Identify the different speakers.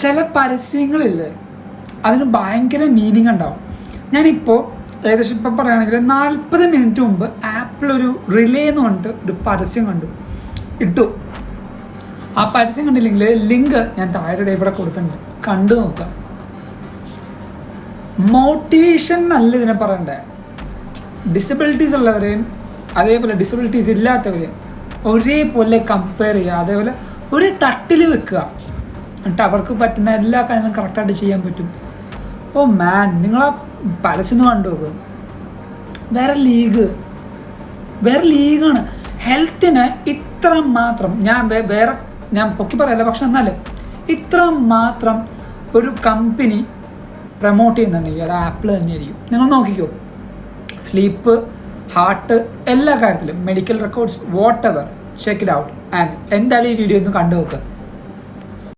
Speaker 1: ചില പരസ്യങ്ങളില്ലേ അതിന് ഭയങ്കര മീനിങ് ഉണ്ടാവും. ഞാനിപ്പോൾ ഏകദേശം ഇപ്പം പറയുകയാണെങ്കിൽ 40 മിനിറ്റ് മുമ്പ് ആപ്പിളൊരു റിലേ എന്ന് പറഞ്ഞിട്ട് ഒരു പരസ്യം ഇട്ടു. ആ പരസ്യം കണ്ടില്ലെങ്കിൽ ലിങ്ക് ഞാൻ താഴത്തെ ഇവിടെ കൊടുത്തിട്ടുണ്ട്, കണ്ടു നോക്കാം. മോട്ടിവേഷൻ നല്ല ഇതിനെ പറയണ്ടേ, ഡിസബിലിറ്റീസ് ഉള്ളവരെയും അതേപോലെ ഡിസബിലിറ്റീസ് ഇല്ലാത്തവരെയും ഒരേപോലെ കമ്പയർ ചെയ്യുക, അതേപോലെ ഒരു തട്ടിൽ വെക്കുക, എന്നിട്ട് അവർക്ക് പറ്റുന്ന എല്ലാ കാര്യങ്ങളും കറക്റ്റായിട്ട് ചെയ്യാൻ പറ്റും. ഓ മാൻ, നിങ്ങളാ പരസ്യം കണ്ടു നോക്കുക. വേറെ ലീഗാണ്. ഹെൽത്തിന് ഇത്ര മാത്രം ഞാൻ പൊക്കി പറയല്ല, പക്ഷെ എന്നാലും ഇത്ര മാത്രം ഒരു കമ്പനി പ്രൊമോട്ട് ചെയ്യുന്നുണ്ടെങ്കിൽ അത് ആപ്പിൾ തന്നെയായിരിക്കും. നിങ്ങൾ നോക്കിക്കോ, സ്ലീപ്പ്, ഹാർട്ട്, എല്ലാ കാര്യത്തിലും medical records, what ever, check it out. And എന്തായാലും ഈ വീഡിയോ ഒന്ന് കണ്ടു നോക്കുക.